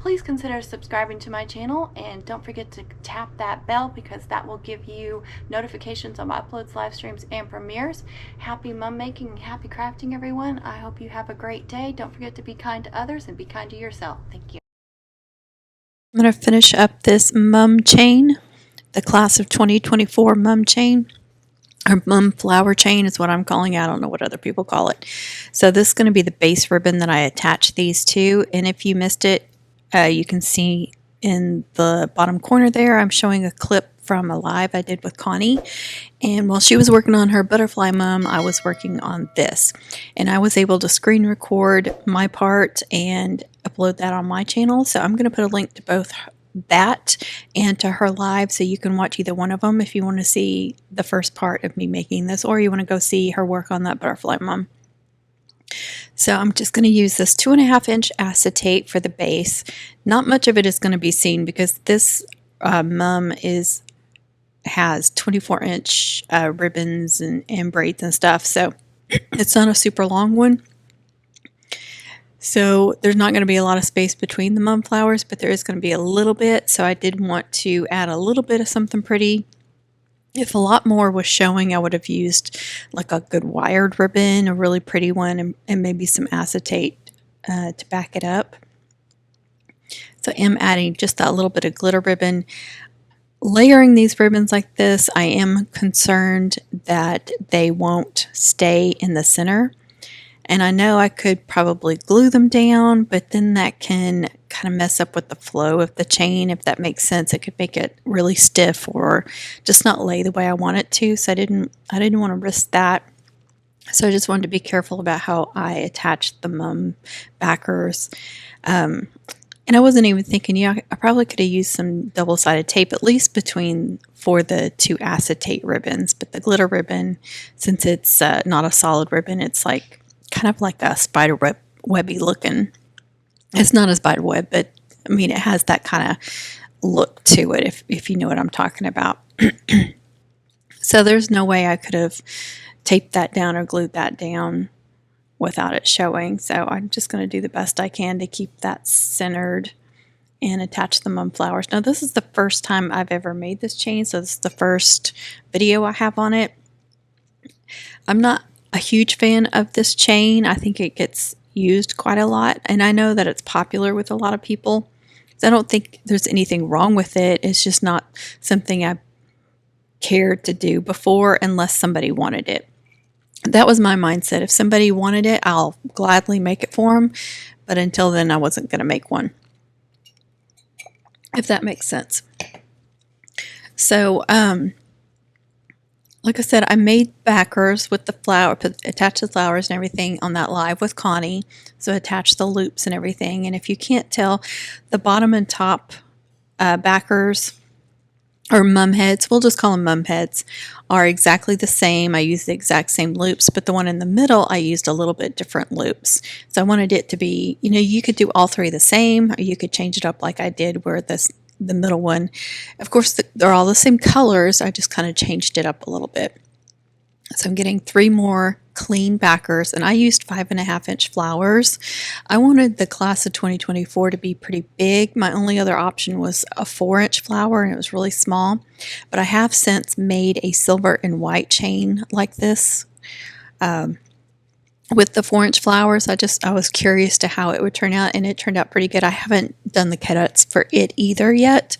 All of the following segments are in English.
Please consider subscribing to my channel, and don't forget to tap that bell because that will give you notifications on my uploads, live streams, and premieres. Happy mum making and happy crafting, everyone. I hope you have a great day. Don't forget to be kind to others and be kind to yourself. Thank you. I'm going to finish up this mum chain, the class of 2024 mum chain, or mum flower chain is what I'm calling it. I don't know what other people call it. So this is going to be the base ribbon that I attach these to, and if you missed it, you can see in the bottom corner there, I'm showing a clip from a live I did with Connie, and while she was working on her butterfly mum, I was working on this, and I was able to screen record my part and upload that on my channel. So I'm going to put a link to both that and to her live, so you can watch either one of them if you want to see the first part of me making this, or you want to go see her work on that butterfly mum. So I'm just going to use this 2.5-inch acetate for the base. Not much of it is going to be seen because this mum has 24-inch ribbons and braids and stuff, so it's not a super long one. So there's not going to be a lot of space between the mum flowers, but there is going to be a little bit, so I did want to add a little bit of something pretty. If a lot more was showing, I would have used like a good wired ribbon, a really pretty one, and maybe some acetate to back it up. So I am adding just that little bit of glitter ribbon. Layering these ribbons like this, I am concerned that they won't stay in the center. And I know I could probably glue them down, but then that can kind of mess up with the flow of the chain, if that makes sense. It could make it really stiff or just not lay the way I want it to. So I didn't want to risk that. So I just wanted to be careful about how I attached the mum backers. And I wasn't even thinking, I probably could have used some double-sided tape, at least for the two acetate ribbons. But the glitter ribbon, since it's not a solid ribbon, it's like kind of like a spider webby looking. It's not a spider web, but I mean, it has that kind of look to it, if you know what I'm talking about. So there's no way I could have taped that down or glued that down without it showing. So I'm just going to do the best I can to keep that centered and attach the mum flowers. Now this is the first time I've ever made this chain, so this is the first video I have on it. I'm not a huge fan of this chain. I think it gets used quite a lot, and I know that it's popular with a lot of people. So I don't think there's anything wrong with it. It's just not something I cared to do before unless somebody wanted it. That was my mindset. If somebody wanted it, I'll gladly make it for them, but until then I wasn't going to make one, if that makes sense. So like I said, I made backers with the flower, attached the flowers and everything on that live with Connie. So attach the loops and everything. And if you can't tell, the bottom and top backers, or mum heads, we'll just call them mum heads, are exactly the same. I used the exact same loops, but the one in the middle, I used a little bit different loops. So I wanted it to be, you could do all three the same, or you could change it up like I did, where the middle one, of course, they're all the same colors. I just kind of changed it up a little bit. So I'm getting 3 more clean backers, and I used 5.5-inch flowers. I wanted the class of 2024 to be pretty big. My only other option was a 4-inch flower, and it was really small. But I have since made a silver and white chain like this with the 4-inch flowers. I was curious to how it would turn out, and it turned out pretty good. I haven't done the cutouts for it either yet,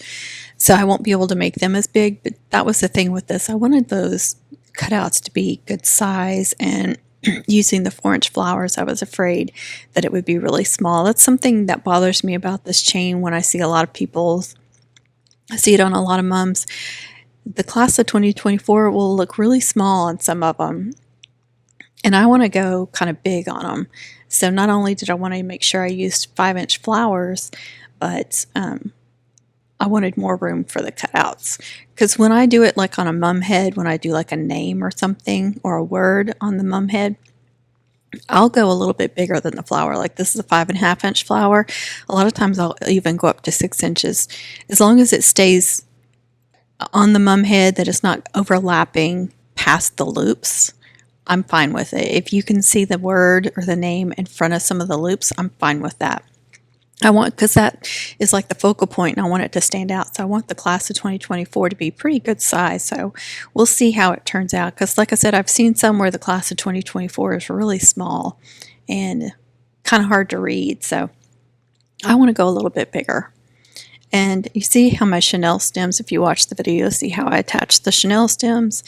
so I won't be able to make them as big, but that was the thing with this. I wanted those cutouts to be good size, and using the 4-inch flowers, I was afraid that it would be really small. That's something that bothers me about this chain when I see a lot of people. I see it on a lot of mums. The class of 2024 will look really small on some of them, and I want to go kind of big on them. So not only did I want to make sure I used 5-inch flowers, but I wanted more room for the cutouts. Because when I do it like on a mum head, when I do like a name or something or a word on the mum head, I'll go a little bit bigger than the flower. Like this is a 5.5-inch flower. A lot of times I'll even go up to 6 inches. As long as it stays on the mum head, that it's not overlapping past the loops, I'm fine with it. If you can see the word or the name in front of some of the loops, I'm fine with that. Because that is like the focal point and I want it to stand out. So I want the class of 2024 to be pretty good size. So we'll see how it turns out. Because like I said, I've seen some where the class of 2024 is really small and kind of hard to read. So I want to go a little bit bigger. And you see how my Chanel stems, if you watch the video, see how I attach the Chanel stems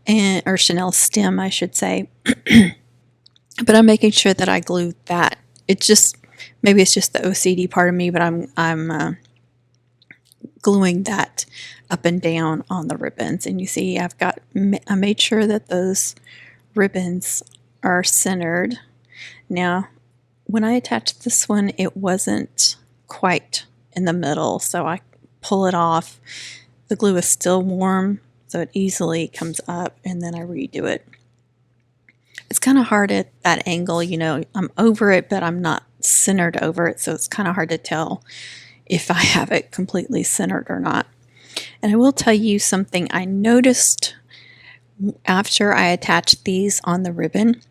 or Chanel stem, I should say. But I'm making sure that I glue that. Maybe it's just the OCD part of me, but I'm gluing that up and down on the ribbons. And you see I made sure that those ribbons are centered. Now, when I attached this one, it wasn't quite in the middle, so I pull it off. The glue is still warm, so it easily comes up, and then I redo it. It's kind of hard at that angle, I'm over it, but I'm not centered over it, so it's kind of hard to tell if I have it completely centered or not. And I will tell you something I noticed after I attached these on the ribbon.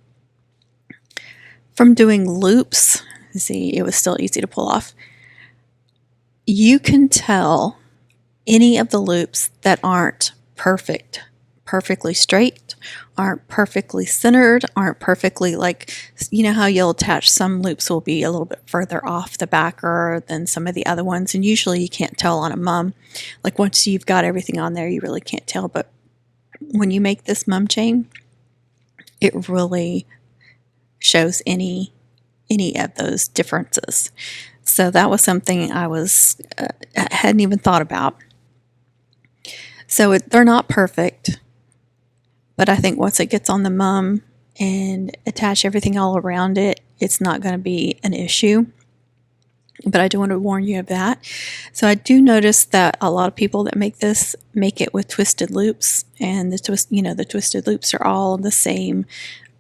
From doing loops, see, it was still easy to pull off. You can tell any of the loops that aren't perfectly straight, aren't perfectly centered, aren't perfectly how you'll attach some loops will be a little bit further off the backer than some of the other ones. And usually you can't tell on a mum. Like once you've got everything on there, you really can't tell. But when you make this mum chain, it really shows any of those differences. So that was something I hadn't even thought about. So they're not perfect, but I think once it gets on the mum and attach everything all around it, it's not going to be an issue. But I do want to warn you of that. So I do notice that a lot of people that make this make it with twisted loops, and the twisted loops are all the same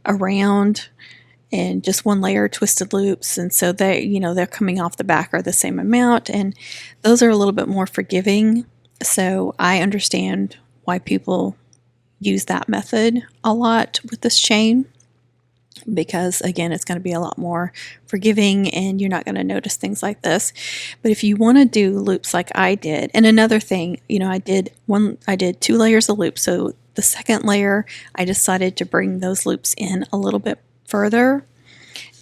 around and just one layer of twisted loops, and so they're coming off the back are the same amount, and those are a little bit more forgiving. So I understand why people use that method a lot with this chain, because again, it's going to be a lot more forgiving and you're not going to notice things like this. But if you want to do loops like I did, and another thing, I did 2 layers of loops. So the second layer, I decided to bring those loops in a little bit further,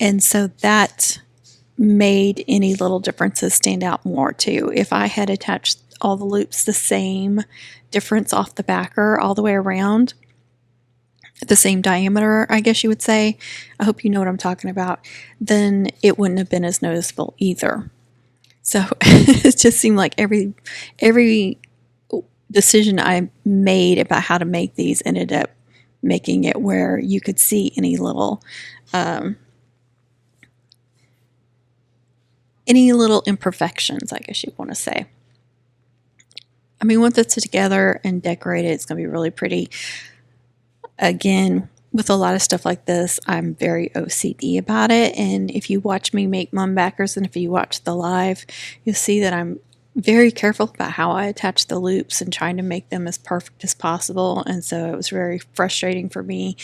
and so that made any little differences stand out more too. If I had attached all the loops the same difference off the backer all the way around, the same diameter, I guess you would say, I hope you know what I'm talking about, then it wouldn't have been as noticeable either. So it just seemed like every decision I made about how to make these ended up making it where you could see any little imperfections, I guess you want to say. I mean, once it's together and decorated, it's going to be really pretty. Again, with a lot of stuff like this, I'm very OCD about it. And if you watch me make mum backers, and if you watch the live, you'll see that I'm very careful about how I attach the loops and trying to make them as perfect as possible. And so it was very frustrating for me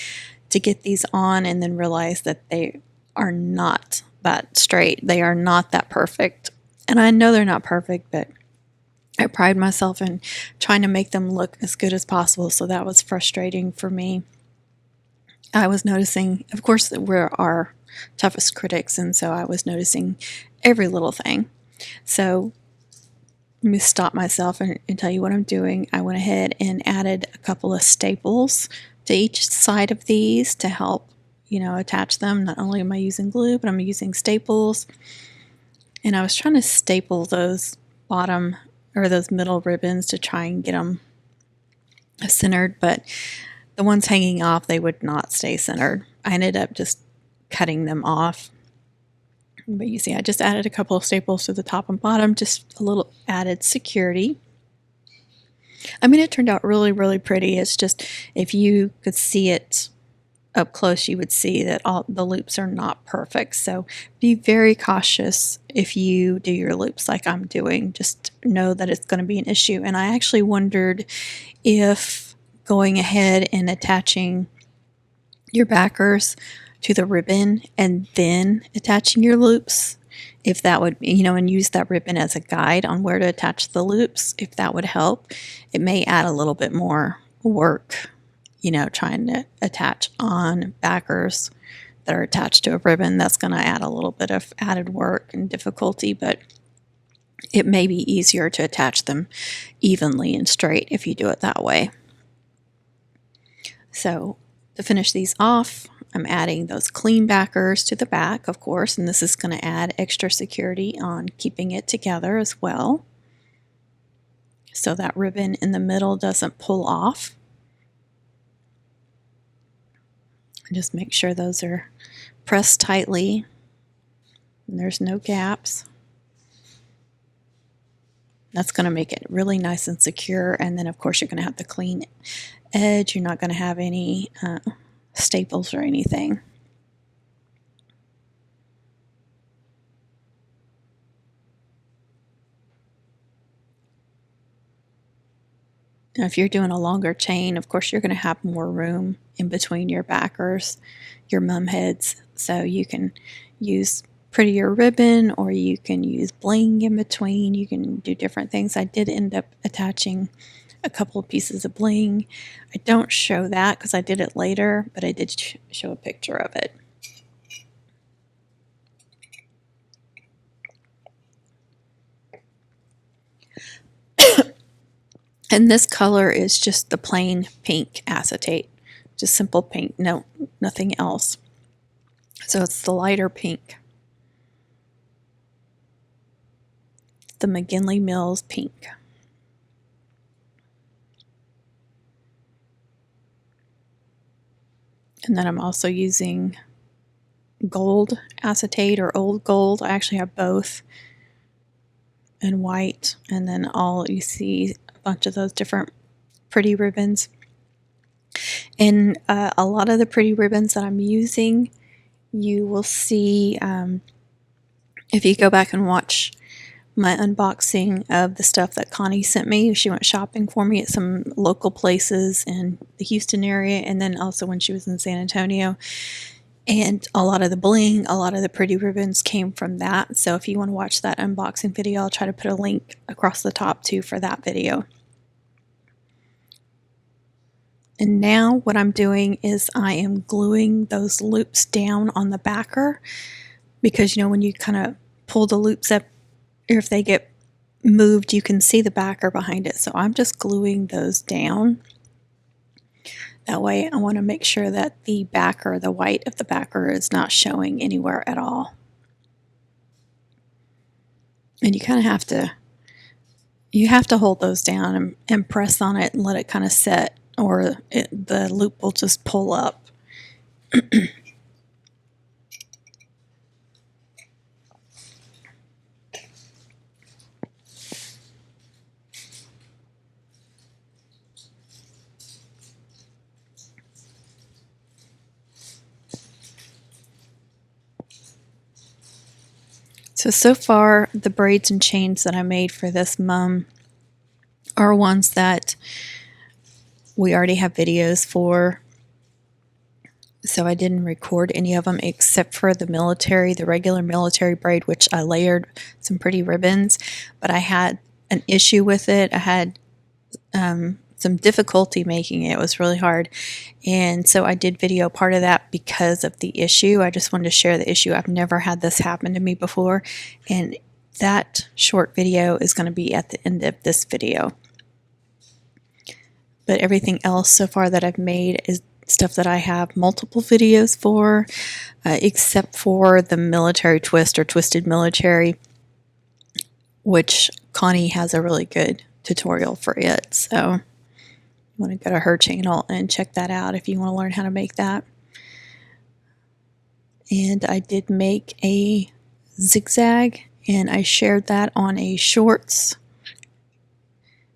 to get these on and then realize that they are not that straight. They are not that perfect. And I know they're not perfect, but I pride myself in trying to make them look as good as possible. So that was frustrating for me. I was noticing, of course, that we're our toughest critics, and so I was noticing every little thing. So let me stop myself and tell you what I'm doing. I went ahead and added a couple of staples to each side of these to help, attach them. Not only am I using glue, but I'm using staples. And I was trying to staple those bottom or those middle ribbons to try and get them centered, but the ones hanging off, they would not stay centered. I ended up just cutting them off. But you see, I just added a couple of staples to the top and bottom, just a little added security. I mean, it turned out really, really pretty. It's just, if you could see it up close, you would see that all the loops are not perfect. So be very cautious if you do your loops like I'm doing. Just know that it's going to be an issue. And I actually wondered if going ahead and attaching your backers to the ribbon and then attaching your loops, if that would, and use that ribbon as a guide on where to attach the loops, if that would help. It may add a little bit more work, trying to attach on backers that are attached to a ribbon. That's going to add a little bit of added work and difficulty, but it may be easier to attach them evenly and straight if you do it that way. So to finish these off, I'm adding those clean backers to the back, of course, and this is going to add extra security on keeping it together as well, so that ribbon in the middle doesn't pull off. Just make sure those are pressed tightly and there's no gaps. That's going to make it really nice and secure, and then of course you're going to have the clean edge. You're not going to have any staples or anything. Now, if you're doing a longer chain, of course you're going to have more room in between your backers, your mum heads, so you can use prettier ribbon or you can use bling in between. You can do different things. I did end up attaching a couple of pieces of bling. I don't show that because I did it later, but I did show a picture of it. And this color is just the plain pink acetate, just simple pink, no, nothing else. So it's the lighter pink, the McGinley Mills pink. And then I'm also using gold acetate or old gold. I actually have both, and white, and then all you see a bunch of those different pretty ribbons. And a lot of the pretty ribbons that I'm using, you will see if you go back and watch my unboxing of the stuff that Connie sent me. She went shopping for me at some local places in the Houston area, and then also when she was in San Antonio. And a lot of the bling, a lot of the pretty ribbons came from that. So if you want to watch that unboxing video, I'll try to put a link across the top too for that video. And now what I'm doing is I am gluing those loops down on the backer, because when you kind of pull the loops up, or if they get moved, you can see the backer behind it. So I'm just gluing those down. That way I want to make sure that the backer, the white of the backer, is not showing anywhere at all. And you kind of have to hold those down and press on it and let it kind of set, or the loop will just pull up. So far, the braids and chains that I made for this mum are ones that we already have videos for. So I didn't record any of them except for the regular military braid, which I layered some pretty ribbons, but I had an issue with it. I had some difficulty making it. It was really hard. And so I did video part of that because of the issue. I just wanted to share the issue. I've never had this happen to me before. And that short video is going to be at the end of this video. But everything else so far that I've made is stuff that I have multiple videos for, except for the military twist or twisted military, which Connie has a really good tutorial for it. So you want to go to her channel and check that out if you want to learn how to make that. And I did make a zigzag, and I shared that on a shorts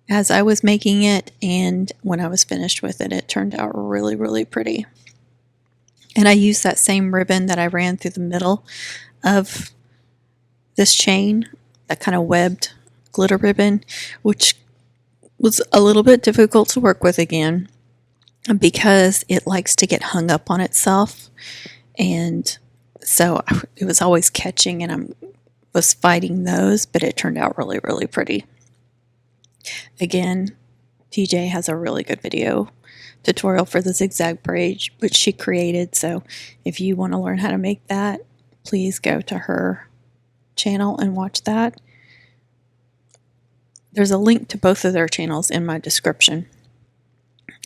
as I was making it, and when I was finished with it, it turned out really, really pretty. And I used that same ribbon that I ran through the middle of this chain, that kind of webbed glitter ribbon, which was a little bit difficult to work with again. because it likes to get hung up on itself. And so it was always catching, and I was fighting those, but it turned out really, really pretty. Again, TJ has a really good video tutorial for the zigzag braid, which she created. So if you want to learn how to make that, please go to her channel and watch that. There's a link to both of their channels in my description.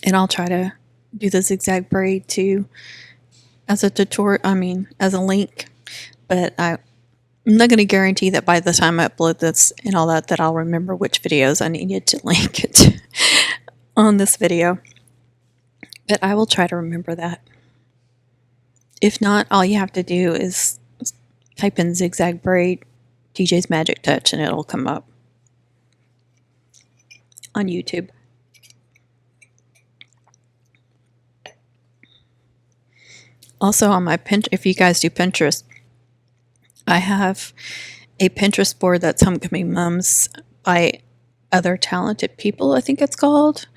And I'll try to do the zigzag braid too as a tutorial, as a link. But I'm not going to guarantee that by the time I upload this and all that, that I'll remember which videos I needed to link it on this video. But I will try to remember that. If not, all you have to do is type in zigzag braid TJ's Magic Touch and it'll come up on YouTube. Also on my if you guys do Pinterest, I have a Pinterest board that's Homecoming Mums by Other Talented People, I think it's called.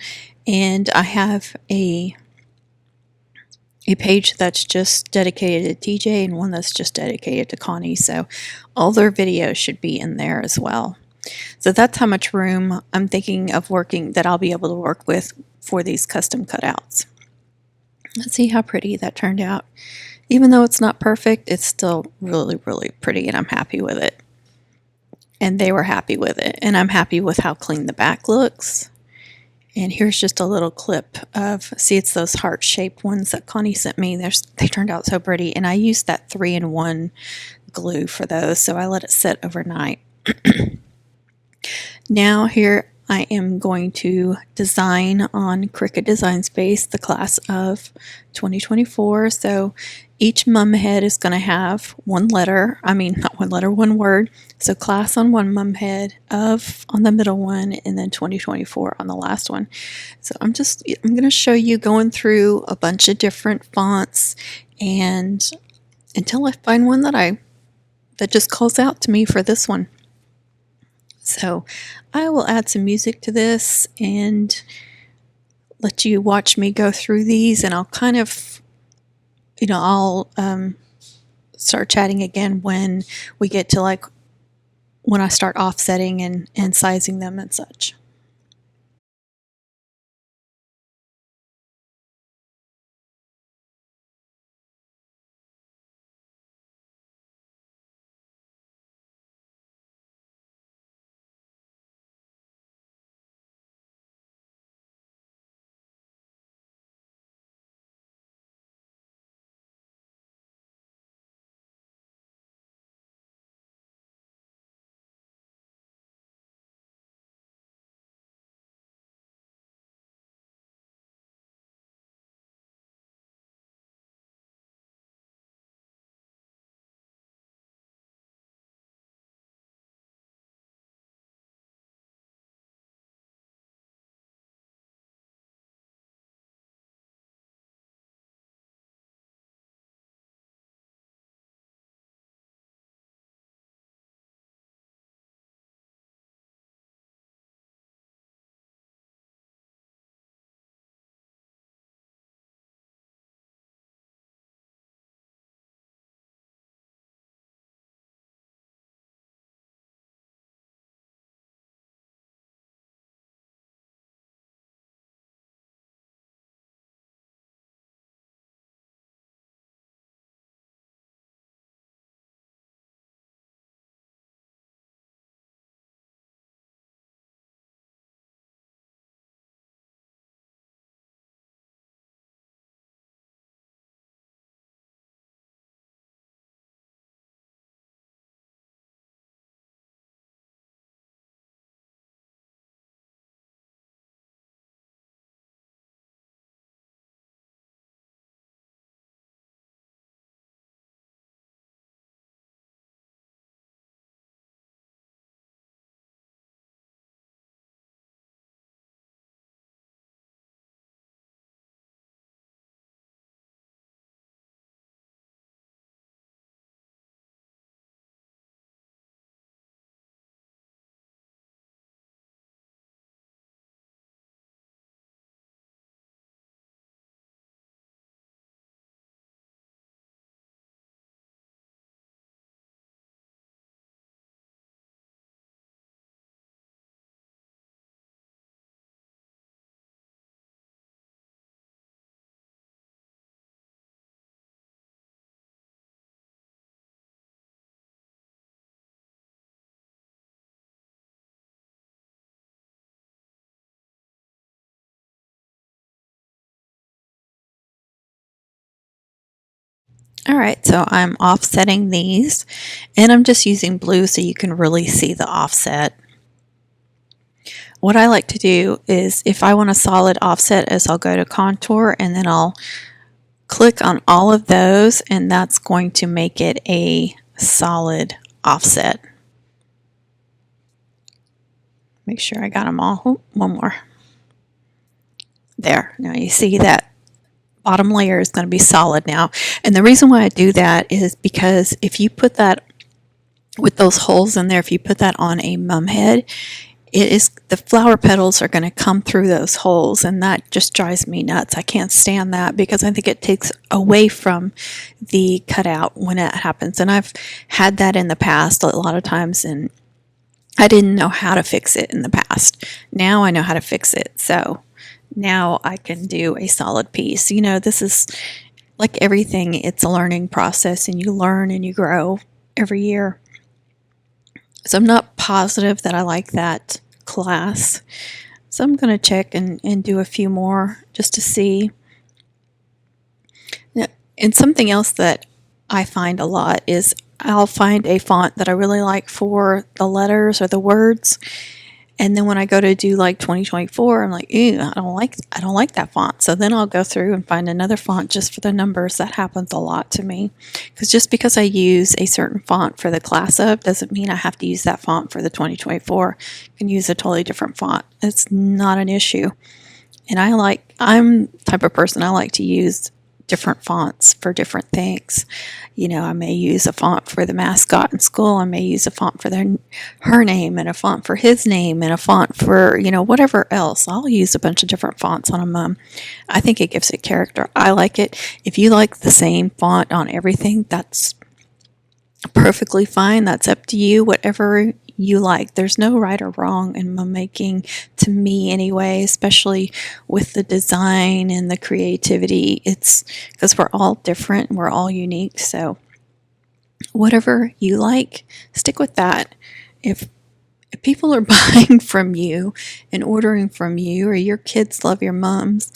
And I have a page that's just dedicated to TJ and one that's just dedicated to Connie. So all their videos should be in there as well. So that's how much room I'm thinking of working that I'll be able to work with for these custom cutouts. Let's see how pretty that turned out. Even though it's not perfect, it's still really, really pretty, and I'm happy with it. And they were happy with it, and I'm happy with how clean the back looks. And here's just a little clip of, see, it's those heart-shaped ones that Connie sent me. They turned out so pretty, and I used that 3-in-1 glue for those, so I let it sit overnight. Now here I am going to design on Cricut Design Space, the class of 2024. So each mum head is going to have one letter, not one letter, one word. So class on one mum head, of on the middle one, and then 2024 on the last one. So I'm going to show you going through a bunch of different fonts, and until I find one that just calls out to me for this one. So I will add some music to this and let you watch me go through these, and I'll kind of, I'll start chatting again when we get to when I start offsetting and sizing them and such. All right, so I'm offsetting these, and I'm just using blue so you can really see the offset. What I like to do is, if I want a solid offset, is I'll go to contour and then I'll click on all of those, and that's going to make it a solid offset. Make sure I got them all. Oh, one more. There. Now you see that bottom layer is going to be solid now. And the reason why I do that is because if you put that with those holes in there, if you put that on a mum head, the flower petals are going to come through those holes, and that just drives me nuts. I can't stand that because I think it takes away from the cutout when it happens. And I've had that in the past a lot of times, and I didn't know how to fix it in the past. Now I know how to fix it. So now I can do a solid piece. You know, this is like everything. It's a learning process, and you learn and you grow every year. So I'm not positive that I like that class. So I'm going to check and do a few more just to see. Now, and something else that I find a lot is I'll find a font that I really like for the letters or the words. And then when I go to do like 2024, I'm like, ew, I don't like that font. So then I'll go through and find another font just for the numbers. That happens a lot to me. Because just because I use a certain font for the class of doesn't mean I have to use that font for the 2024. I can use a totally different font. It's not an issue. And I'm the type of person I like to use different fonts for different things. You know, I may use a font for the mascot in school. I may use a font for her name, and a font for his name, and a font for, you know, whatever else. I'll use a bunch of different fonts on a mum. I think it gives it character. I like it. If you like the same font on everything, that's perfectly fine. That's up to you. Whatever you like. There's no right or wrong in mum making, to me anyway, especially with the design and the creativity. It's because we're all different, we're all unique. So whatever you like, stick with that. If people are buying from you and ordering from you, or your kids love your mums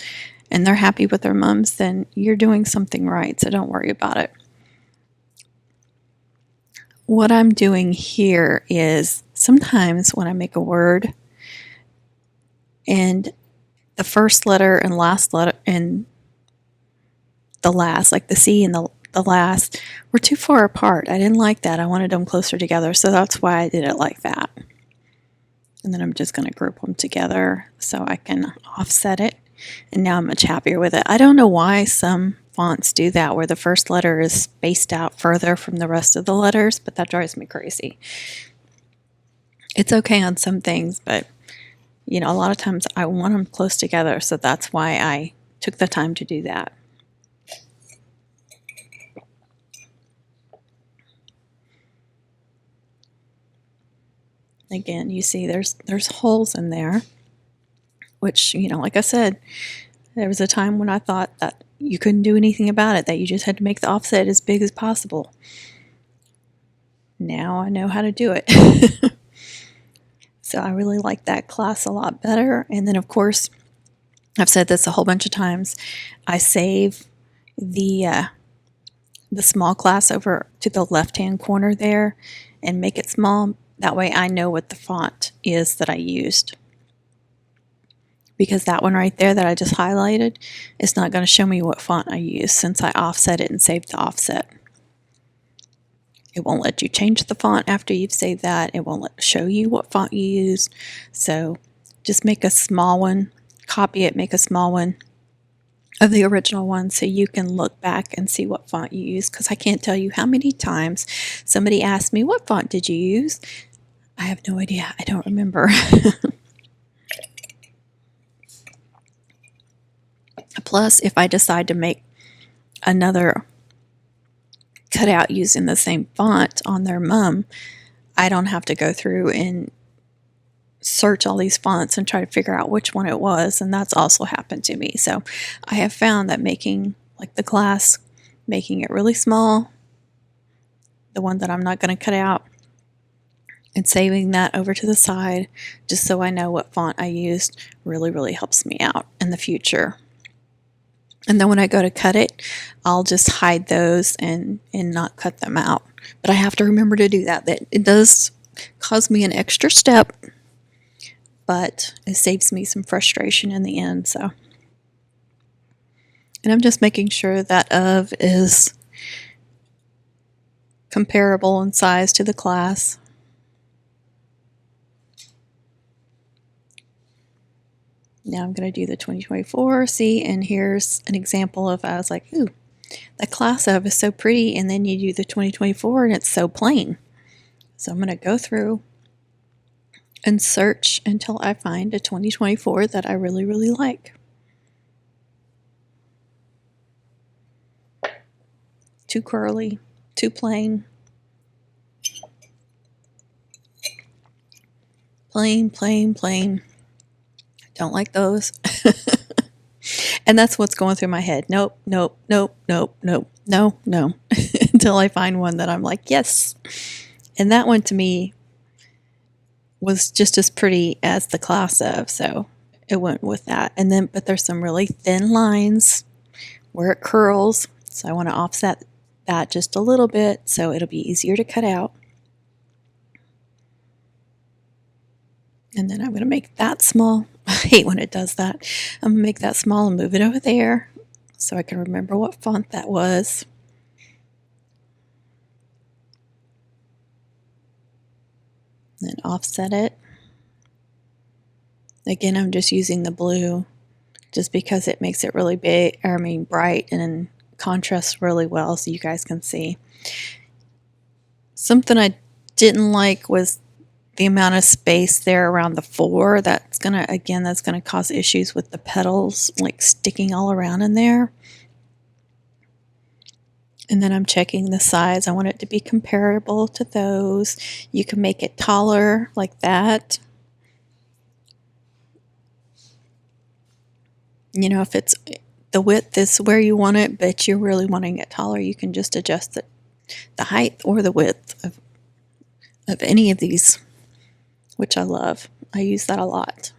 and they're happy with their mums, then you're doing something right. So don't worry about it. What I'm doing here is sometimes when I make a word and the first letter and last letter and the last, like the C and the last, were too far apart. I didn't like that. I wanted them closer together, so that's why I did it like that. And then I'm just going to group them together so I can offset it. And now I'm much happier with it. I don't know why some fonts do that, where the first letter is spaced out further from the rest of the letters, but that drives me crazy. It's okay on some things, but you know, a lot of times I want them close together, so that's why I took the time to do that. Again, you see there's holes in there, which, you know, like I said, there was a time when I thought that you couldn't do anything about it, that you just had to make the offset as big as possible. Now I know how to do it. So I really like that class a lot better. And then, of course, I've said this a whole bunch of times, I save the small class over to the left-hand corner there and make it small. That way I know what the font is that I used. Because that one right there that I just highlighted is not going to show me what font I used since I offset it and saved the offset. It won't let you change the font after you've saved that. It won't show you what font you used. So just make a small one, copy it, make a small one of the original one so you can look back and see what font you used. Because I can't tell you how many times somebody asked me, what font did you use? I have no idea. I don't remember. Plus, if I decide to make another cutout using the same font on their mum, I don't have to go through and search all these fonts and try to figure out which one it was, and that's also happened to me. So I have found that making, like the class, making it really small, the one that I'm not going to cut out, and saving that over to the side just so I know what font I used really, really helps me out in the future. And then when I go to cut it, I'll just hide those and not cut them out. But I have to remember to do that. That it does cause me an extra step, but it saves me some frustration in the end. So, and I'm just making sure that of is comparable in size to the class. Now I'm going to do the 2024. See, and here's an example of, I was like, ooh, the class of is so pretty, and then you do the 2024 and it's so plain. So I'm going to go through and search until I find a 2024 that I really, really like. Too curly, too plain. Plain, plain, plain. Don't like those. And that's what's going through my head. Nope, nope, nope, nope, nope, no, no. Until I find one that I'm like, yes. And that one to me was just as pretty as the class of, so it went with that. And then, but there's some really thin lines where it curls, so I want to offset that just a little bit so it'll be easier to cut out. And then I'm going to make that small. I hate when it does that. I'm going to make that small and move it over there so I can remember what font that was. Then offset it. Again, I'm just using the blue just because it makes it really big, bright, and contrasts really well so you guys can see. Something I didn't like was the amount of space there around the 4. That's gonna cause issues with the petals like sticking all around in there. And then I'm checking the size. I want it to be comparable to those. You can make it taller like that. You know, if it's the width is where you want it, but you're really wanting it taller, you can just adjust the height or the width of any of these, which I love. I use that a lot.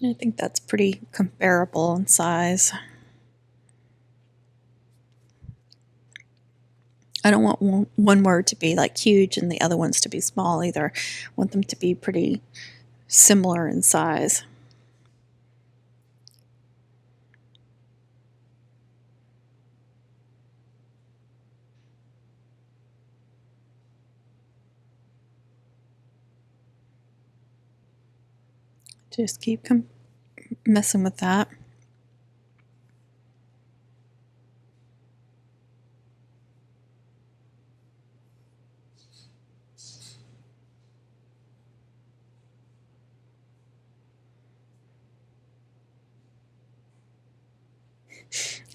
And I think that's pretty comparable in size. I don't want one word to be like huge and the other ones to be small either. I want them to be pretty similar in size. Just keep messing with that.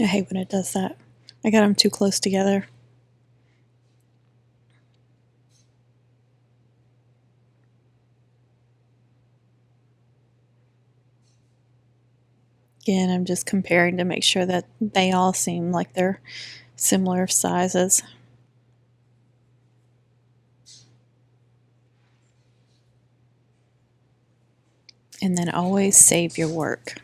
I hate when it does that. I got them too close together. Again, I'm just comparing to make sure that they all seem like they're similar sizes. And then always save your work.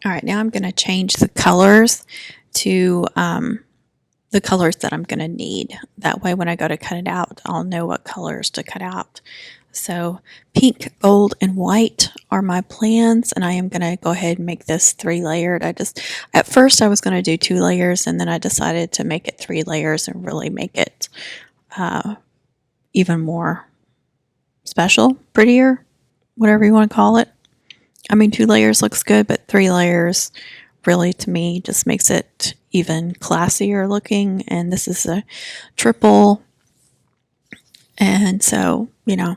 All right, now I'm going to change the colors to the colors that I'm going to need. That way when I go to cut it out, I'll know what colors to cut out. So pink, gold, and white are my plans, and I am going to go ahead and make this 3-layered. At first I was going to do 2 layers, and then I decided to make it 3 layers and really make it even more special, prettier, whatever you want to call it. I mean, 2 layers looks good, but 3 layers really, to me, just makes it even classier looking. And this is a triple. And so, you know,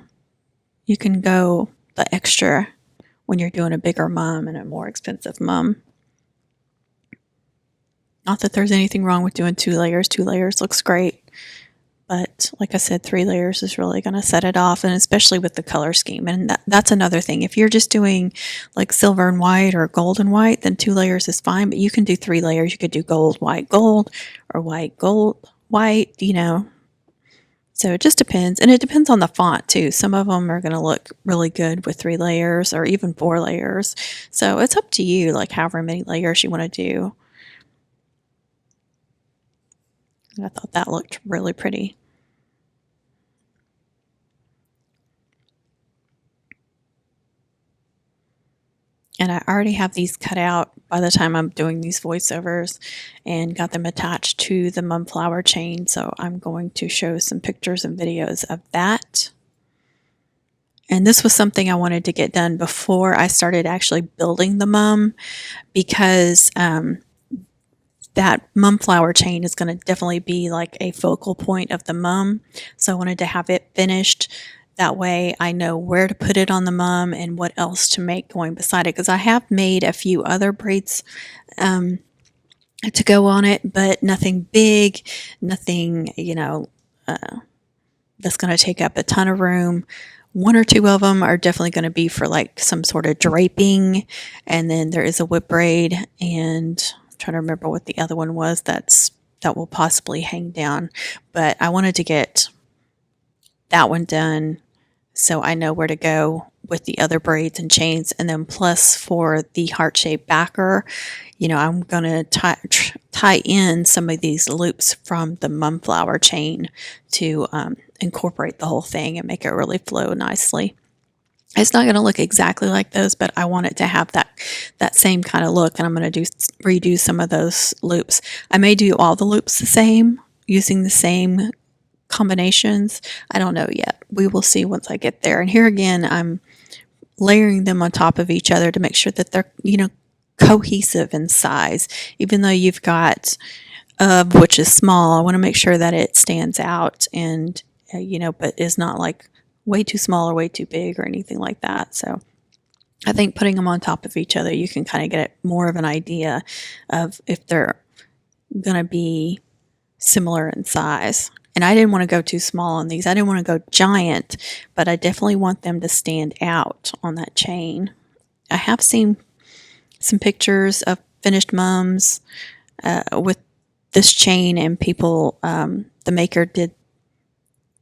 you can go the extra when you're doing a bigger mum and a more expensive mum. Not that there's anything wrong with doing 2 layers. 2 layers looks great. But like I said, 3 layers is really going to set it off, and especially with the color scheme. And that's another thing. If you're just doing like silver and white or gold and white, then 2 layers is fine, but you can do 3 layers. You could do gold, gold, or white, gold, white, So it just depends. And it depends on the font too. Some of them are going to look really good with 3 layers or even 4 layers. So it's up to you, like however many layers you want to do. I thought that looked really pretty. And I already have these cut out by the time I'm doing these voiceovers and got them attached to the mumflower chain. So I'm going to show some pictures and videos of that. And this was something I wanted to get done before I started actually building the mum, because that mumflower chain is going to definitely be like a focal point of the mum. So I wanted to have it finished. That way I know where to put it on the mum and what else to make going beside it. Because I have made a few other braids to go on it, but nothing big, nothing, that's going to take up a ton of room. 1 or 2 of them are definitely going to be for like some sort of draping. And then there is a whip braid, and I'm trying to remember what the other one was that will possibly hang down. But I wanted to get that one done so I know where to go with the other braids and chains. And then plus for the heart-shaped backer, I'm going to tie in some of these loops from the mumflower chain to incorporate the whole thing and make it really flow nicely. It's not going to look exactly like those, but I want it to have that same kind of look, and I'm going to redo some of those loops. I may do all the loops the same, using the same combinations. I don't know yet. We will see once I get there. And here again, I'm layering them on top of each other to make sure that they're, cohesive in size. Even though you've got which is small, I want to make sure that it stands out and, but is not like way too small or way too big or anything like that. So I think putting them on top of each other, you can kind of get more of an idea of if they're going to be similar in size. And I didn't want to go too small on these. I didn't want to go giant, but I definitely want them to stand out on that chain. I have seen some pictures of finished mums with this chain, and people, the maker did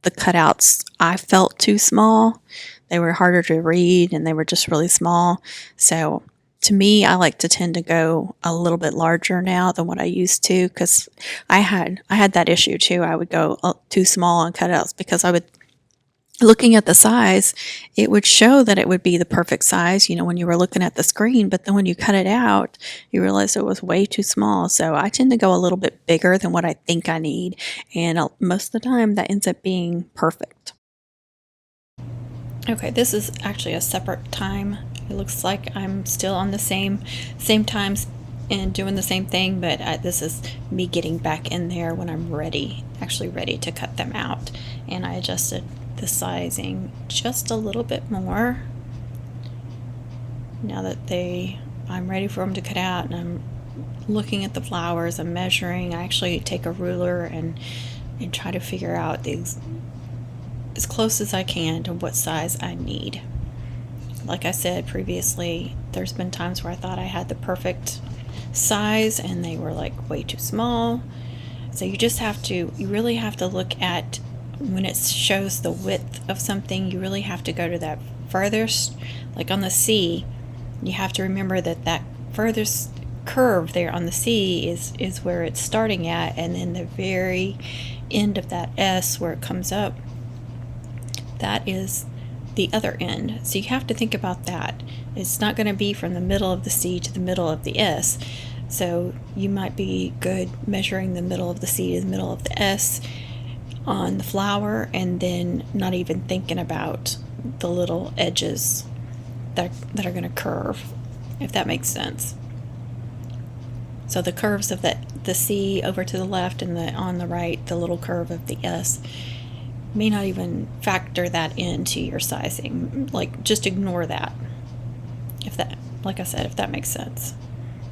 the cutouts I felt too small. They were harder to read, and they were just really small. So to me, I like to tend to go a little bit larger now than what I used to, because I had that issue too. I would go too small on cutouts because I would, looking at the size, it would show that it would be the perfect size, when you were looking at the screen, but then when you cut it out, you realize it was way too small. So I tend to go a little bit bigger than what I think I need, and most of the time that ends up being perfect. Okay, this is actually a separate time. It looks like I'm still on the same times and doing the same thing, but this is me getting back in there when I'm actually ready to cut them out. And I adjusted the sizing just a little bit more now that I'm ready for them to cut out, and I'm looking at the flowers, I'm measuring. I actually take a ruler and try to figure out as close as I can to what size I need. Like I said previously, there's been times where I thought I had the perfect size and they were like way too small. So you really have to look at, when it shows the width of something, you really have to go to that furthest, like on the C, you have to remember that furthest curve there on the C is where it's starting at, and then the very end of that S where it comes up, that is the other end. So you have to think about that. It's not going to be from the middle of the C to the middle of the S. So you might be good measuring the middle of the C to the middle of the S on the flower, and then not even thinking about the little edges that are going to curve, if that makes sense. So the curves of the C over to the left, and on the right, the little curve of the S, may not even factor that into your sizing. Like, just ignore that, if that makes sense,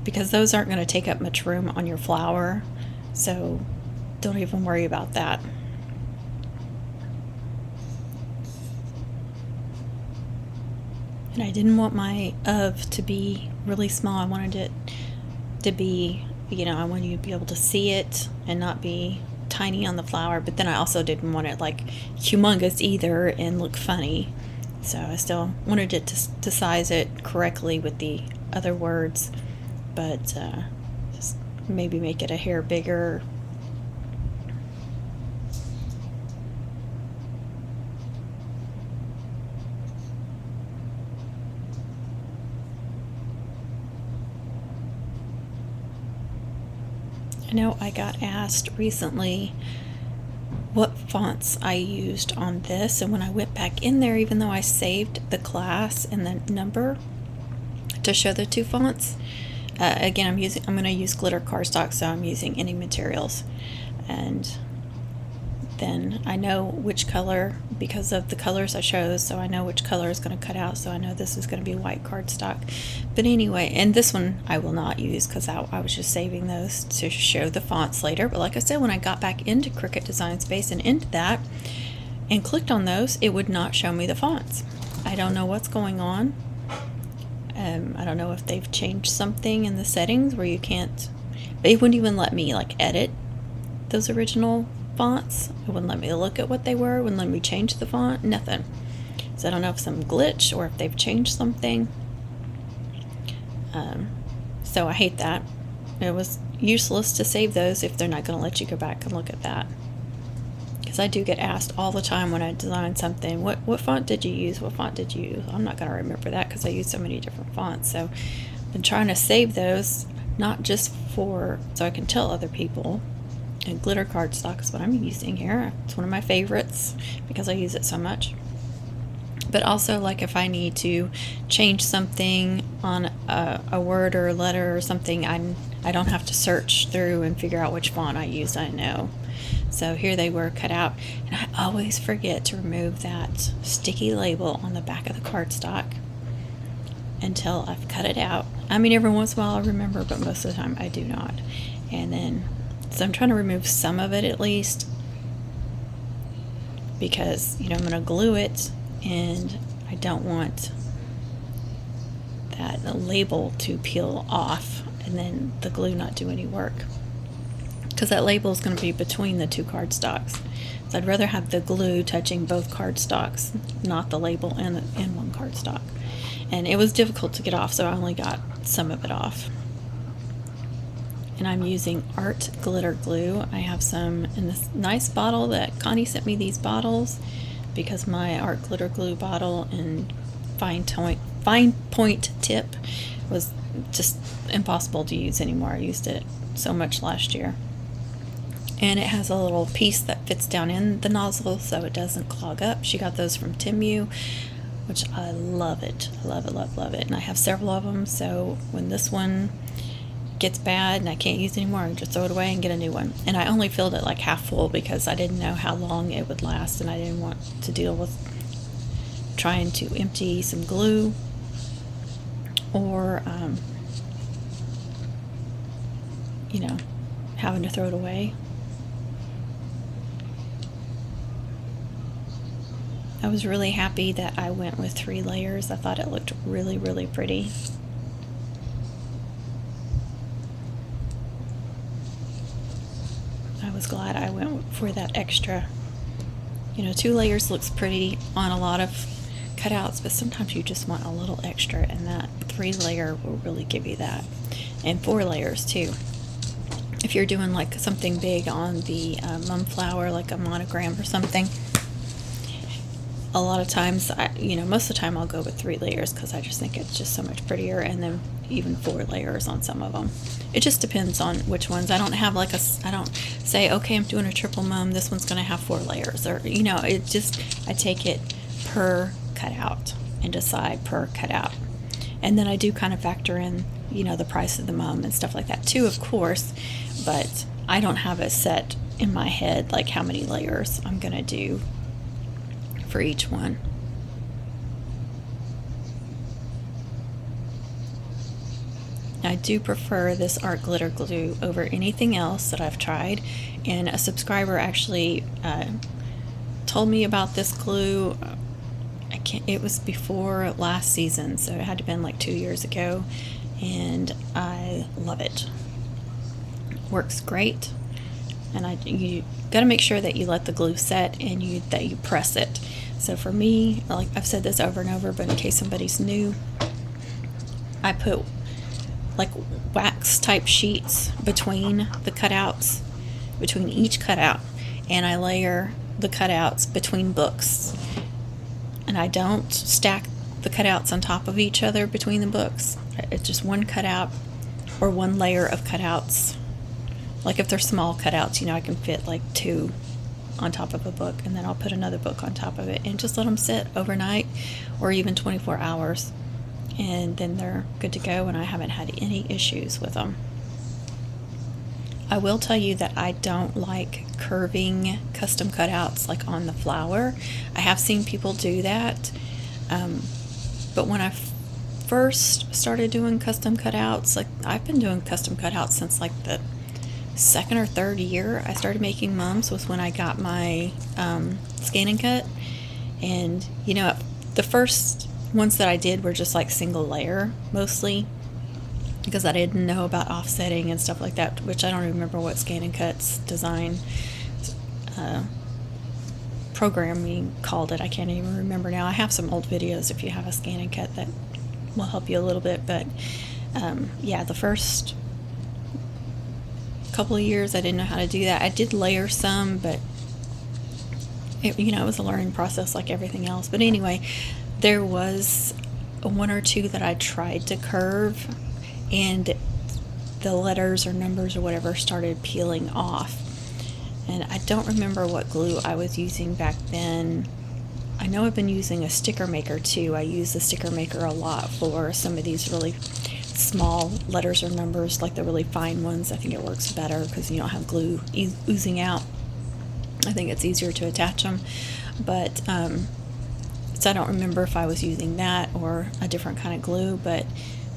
because those aren't going to take up much room on your flower, so don't even worry about that. And I didn't want my of to be really small. I wanted it to be, I wanted you to be able to see it and not be tiny on the flower, but then I also didn't want it like humongous either and look funny. So I still wanted it to size it correctly with the other words, but just maybe make it a hair bigger. I know I got asked recently what fonts I used on this, and when I went back in there, even though I saved the class and the number to show the two fonts, again I'm going to use glitter cardstock, so I'm using any materials, and then I know which color, because of the colors I chose, so I know which color is going to cut out, so I know this is going to be white cardstock. But anyway, and this one I will not use because I was just saving those to show the fonts later. But like I said, when I got back into Cricut Design Space and into that and clicked on those, it would not show me the fonts. I don't know what's going on. I don't know if they've changed something in the settings where you can't, they wouldn't even let me like edit those original fonts. It wouldn't let me look at what they were, wouldn't let me change the font, nothing. So I don't know if some glitch or if they've changed something. So I hate that. It was useless to save those if they're not going to let you go back and look at that. Because I do get asked all the time when I design something, what font did you use? What font did you use? I'm not going to remember that because I use so many different fonts. So I've been trying to save those, not just so I can tell other people. And glitter cardstock is what I'm using here. It's one of my favorites because I use it so much. But also, like, if I need to change something on a word or a letter or something, I don't have to search through and figure out which font I used. I know. So here they were cut out, and I always forget to remove that sticky label on the back of the cardstock until I've cut it out. I mean, every once in a while I remember, but most of the time I do not. And then, so I'm trying to remove some of it at least, because, I'm going to glue it, and I don't want that label to peel off and then the glue not do any work, because that label is going to be between the two cardstocks. So I'd rather have the glue touching both cardstocks, not the label in one cardstock. And it was difficult to get off, so I only got some of it off. And I'm using art glitter glue. I have some in this nice bottle that Connie sent me, these bottles, because my art glitter glue bottle and fine point tip was just impossible to use anymore. I used it so much last year. And it has a little piece that fits down in the nozzle so it doesn't clog up. She got those from Timu, which I love it. I love it, love, love it. And I have several of them, so when this one gets bad and I can't use it anymore, I just throw it away and get a new one. And I only filled it like half full because I didn't know how long it would last, and I didn't want to deal with trying to empty some glue or having to throw it away. I was really happy that I went with 3 layers. I thought it looked really, really pretty. I was glad I went for that extra. 2 layers looks pretty on a lot of cutouts, but sometimes you just want a little extra, and that 3 layer will really give you that. And 4 layers too. If you're doing like something big on the mum flower, like a monogram or something, a lot of times, most of the time I'll go with 3 layers because I just think it's just so much prettier, and then even 4 layers on some of them. It just depends on which ones. I don't have like I don't say, okay, I'm doing a triple mum, this one's going to have 4 layers, or, it just, I take it per cutout and decide per cutout. And then I do kind of factor in, the price of the mum and stuff like that too, of course, but I don't have it set in my head like how many layers I'm going to do for each one. I do prefer this art glitter glue over anything else that I've tried, and a subscriber actually told me about this glue it was before last season, so it had to have been like 2 years ago, and I love it. Works great. And you got to make sure that you let the glue set and that you press it. So for me, like I've said this over and over, but in case somebody's new, I put like wax type sheets between the cutouts, between each cutout, and I layer the cutouts between books. And I don't stack the cutouts on top of each other between the books. It's just one cutout or one layer of cutouts. Like if they're small cutouts, I can fit like 2 on top of a book, and then I'll put another book on top of it and just let them sit overnight or even 24 hours. And then they're good to go, and I haven't had any issues with them. I will tell you that I don't like curving custom cutouts like on the flower. I have seen people do that, but when I first started doing custom cutouts, like I've been doing custom cutouts since like the 2nd or 3rd year I started making mums, was when I got my scan and cut. And the first ones that I did were just like single layer mostly, because I didn't know about offsetting and stuff like that, which I don't remember what scan and cut's design programming called it. I can't even remember now. I have some old videos if you have a scan and cut that will help you a little bit, but yeah, the first couple of years I didn't know how to do that. I did layer some, but it was a learning process like everything else. But anyway, there was 1 or 2 that I tried to curve, and the letters or numbers or whatever started peeling off. And I don't remember what glue I was using back then. I know I've been using a sticker maker too. I use the sticker maker a lot for some of these really small letters or numbers, like the really fine ones. I think it works better because you don't have glue oozing out. I think it's easier to attach them. But so I don't remember if I was using that or a different kind of glue, but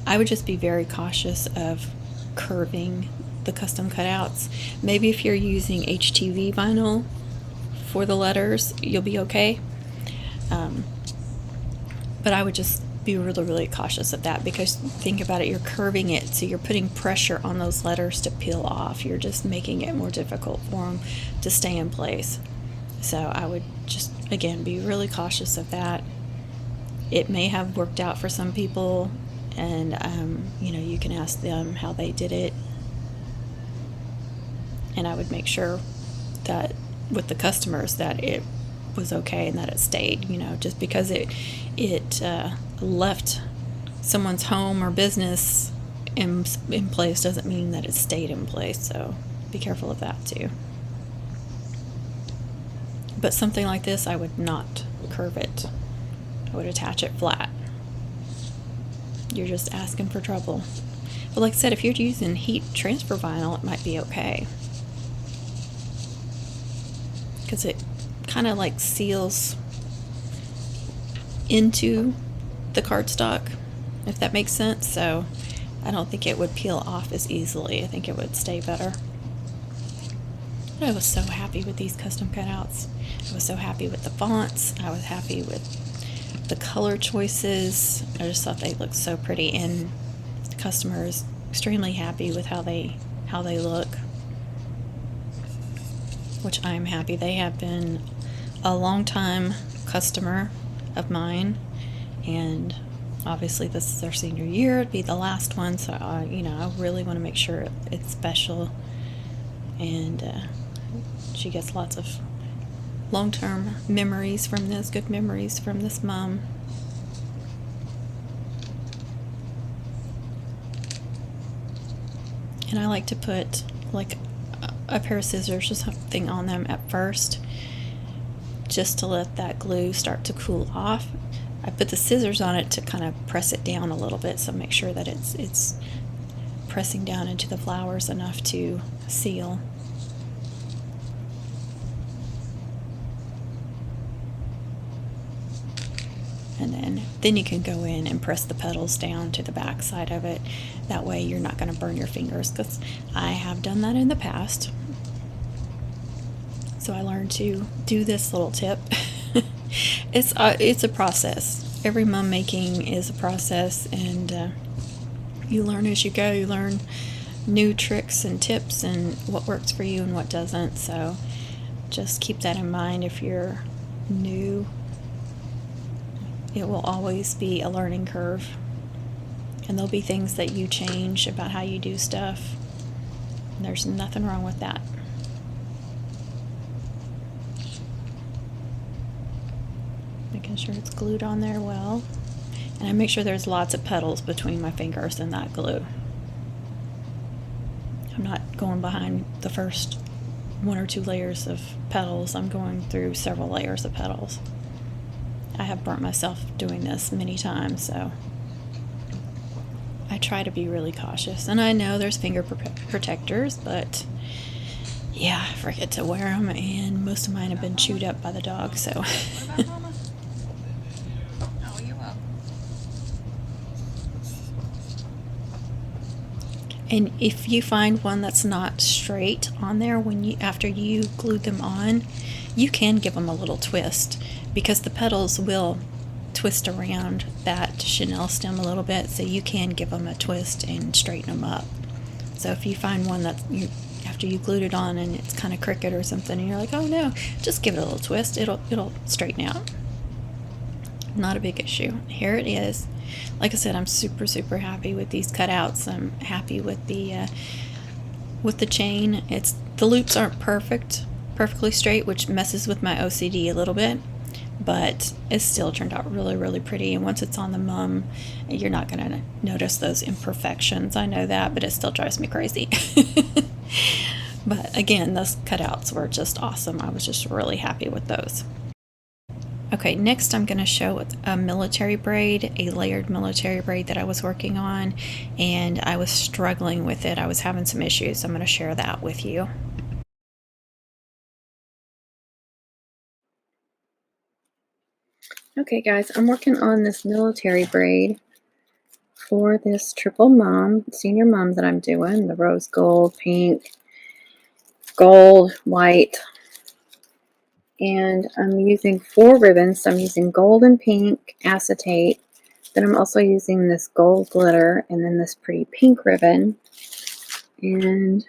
I would just be very cautious of curving the custom cutouts. Maybe if you're using HTV vinyl for the letters, you'll be okay. But I would just be really, really cautious of that, because think about it, you're curving it, so you're putting pressure on those letters to peel off. You're just making it more difficult for them to stay in place. So I would just, again, be really cautious of that. It may have worked out for some people, and you can ask them how they did it. And I would make sure that with the customers that it was okay and that it stayed. Just because it left someone's home or business in place doesn't mean that it stayed in place. So be careful of that too. But something like this, I would not curve it. I would attach it flat. You're just asking for trouble. But like I said, if you're using heat transfer vinyl, it might be okay, because it kind of like seals into the cardstock, if that makes sense. So I don't think it would peel off as easily. I think it would stay better. But I was so happy with these custom cutouts. I was so happy with the fonts. I was happy with the color choices. I just thought they looked so pretty, and the customer is extremely happy with how they look, which I'm happy. They have been a long time customer of mine, and obviously this is their senior year. It'd be the last one, so I really want to make sure it's special, and she gets lots of long-term memories from this, good memories from this mom. And I like to put like a pair of scissors or something on them at first, just to let that glue start to cool off. I put the scissors on it to kind of press it down a little bit, so make sure that it's pressing down into the flowers enough to seal. And then you can go in and press the petals down to the back side of it. That way you're not going to burn your fingers, because I have done that in the past. So I learned to do this little tip It's a process. Every mum making is a process, and you learn as you go. You learn new tricks and tips and what works for you and what doesn't. So just keep that in mind. If you're new, it will always be a learning curve, and there'll be things that you change about how you do stuff. And there's nothing wrong with that. Making sure it's glued on there well, and I make sure there's lots of petals between my fingers and that glue. I'm not going behind the first 1 or 2 layers of petals. I'm going through several layers of petals. I have burnt myself doing this many times, so I try to be really cautious. And I know there's finger protectors, but yeah, I forget to wear them, and most of mine have been chewed up by the dog, so. What about Mama? Oh, you're welcome. And if you find one that's not straight on there after you glued them on, you can give them a little twist, because the petals will twist around that chenille stem a little bit, so you can give them a twist and straighten them up. So if you find one that after you glued it on and it's kind of crooked or something, and you're like, oh no, just give it a little twist, it'll straighten out. Not a big issue. Here it is. Like I said, I'm super happy with these cutouts. I'm happy with the chain. The loops aren't perfectly straight, which messes with my OCD a little bit, but it still turned out really pretty. And once it's on the mum, you're not going to notice those imperfections. I know that, but it still drives me crazy. But again, those cutouts were just awesome. I was just really happy with those. Okay, next I'm going to show a military braid, a layered military braid that I was working on, and I was struggling with it. I was having some issues. I'm going to share that with you. Okay guys, I'm working on this military braid for this triple mom, senior mom that I'm doing, the rose gold, pink, gold, white. And I'm using 4 ribbons. So I'm using gold and pink acetate. Then I'm also using this gold glitter and then this pretty pink ribbon. And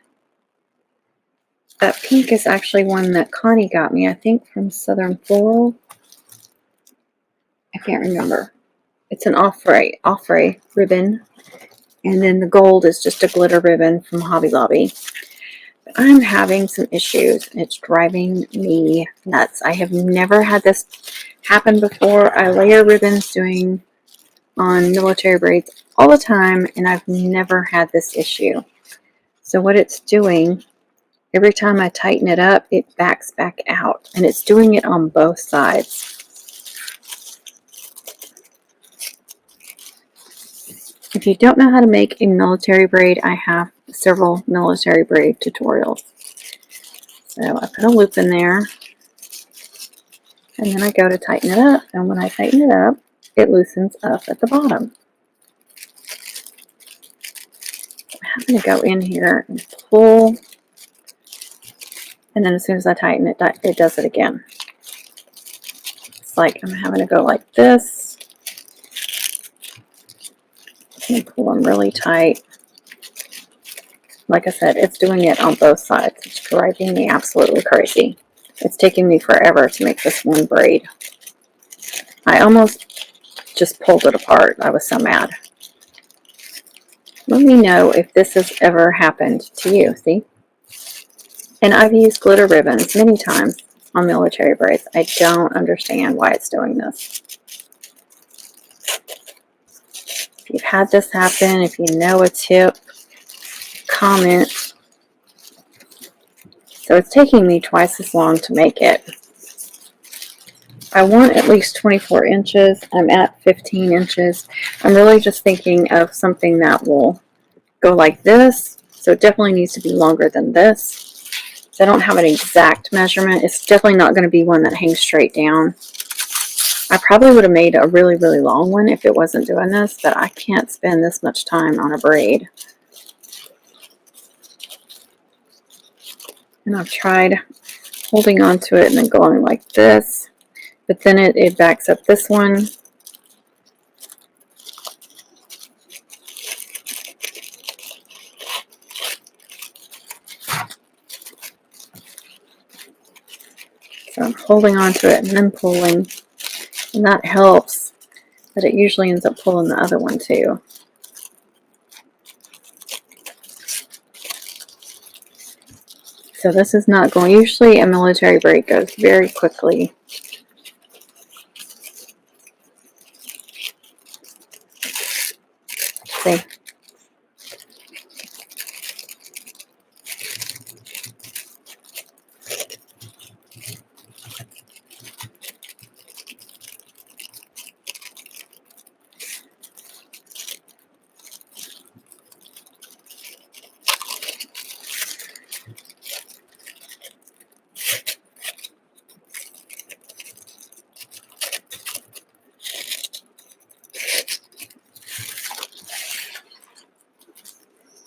that pink is actually one that Connie got me, I think from Southern Floral. I can't remember. It's an offray ribbon. And then the gold is just a glitter ribbon from Hobby Lobby. I'm having some issues. It's driving me nuts. I have never had this happen before. I layer ribbons doing on military braids all the time, and I've never had this issue. So what it's doing, every time I tighten it up, it backs back out, and it's doing it on both sides. If you don't know how to make a military braid, I have several military braid tutorials. So I put a loop in there, and then I go to tighten it up, and when I tighten it up, it loosens up at the bottom. I'm having to go in here and pull, and then as soon as I tighten it, it does it again. It's like I'm having to go like this, and pull them really tight. Like I said, it's doing it on both sides. It's driving me absolutely crazy. It's taking me forever to make this one braid. I almost just pulled it apart. I was so mad. Let me know if this has ever happened to you, see? And I've used glitter ribbons many times on military braids. I don't understand why it's doing this. If you've had this happen, if you know a tip, comment. So it's taking me twice as long to make it. I want at least 24 inches. I'm at 15 inches. I'm really just thinking of something that will go like this. So it definitely needs to be longer than this. So I don't have an exact measurement. It's definitely not going to be one that hangs straight down. I probably would have made a really long one if it wasn't doing this, but I can't spend this much time on a braid. And I've tried holding on to it and then going like this. but then it backs up this one. So I'm holding on to it and then pulling, and that helps, but it usually ends up pulling the other one too. So this is not going, usually a military braid goes very quickly. See?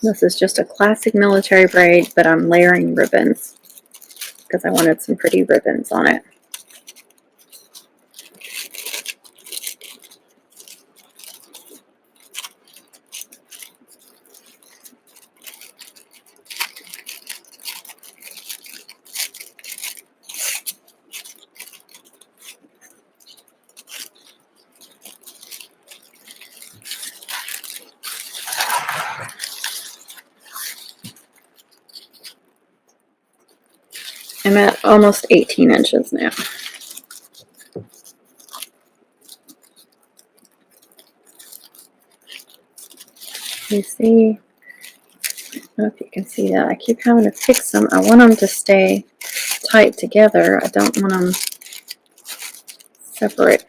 This is just a classic military braid, but I'm layering ribbons because I wanted some pretty ribbons on it. I'm at almost 18 inches now. You see? I don't know if you can see that. I keep having to fix them. I want them to stay tight together. I don't want them separate.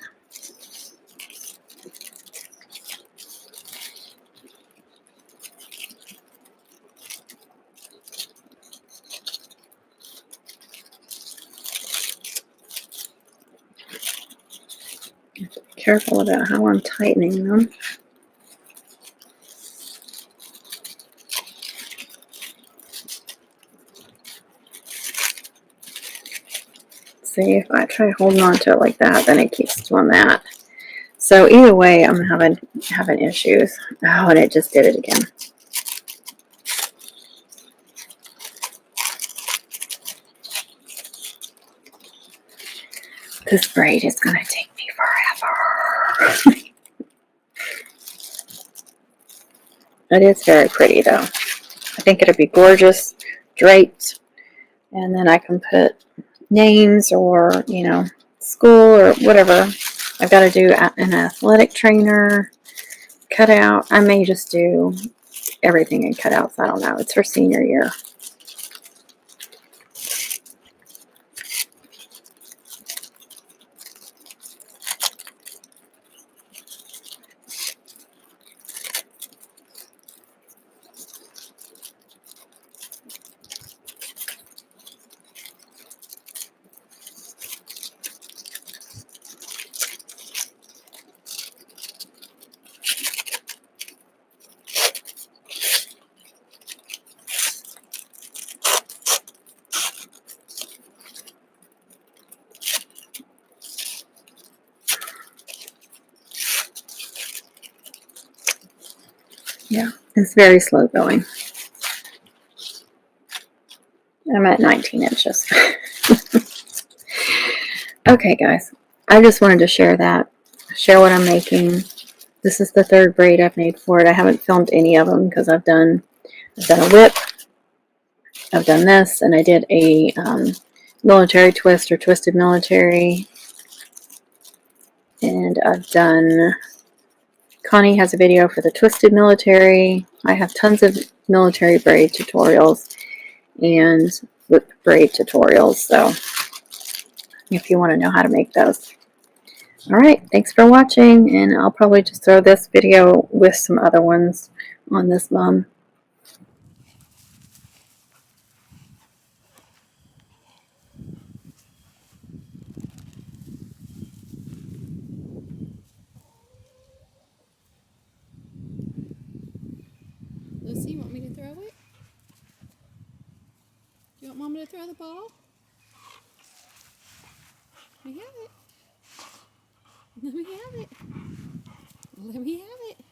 Be careful about how I'm tightening them. See, if I try holding on to it like that, then it keeps doing that. So either way, I'm having issues. Oh, and it just did it again. This braid is going to take me forever. It is very pretty, though. I think it'll be gorgeous draped, and then I can put names or, you know, school or whatever. I've got to do an athletic trainer, cutout. I may just do everything in cutouts. I don't know. It's her senior year. Yeah, it's very slow going. I'm at 19 inches. Okay, guys. I just wanted to share that. Share what I'm making. This is the third braid I've made for it. I haven't filmed any of them because I've done a whip. I've done this, and I did a military twist or twisted military. And I've done... Connie has a video for the twisted military. I have tons of military braid tutorials and whip braid tutorials, so if you want to know how to make those. Alright, thanks for watching, and I'll probably just throw this video with some other ones on this mum. Lucy, you want me to throw it? Do you want Mama to throw the ball? We have it. Let me have it. Let me have it.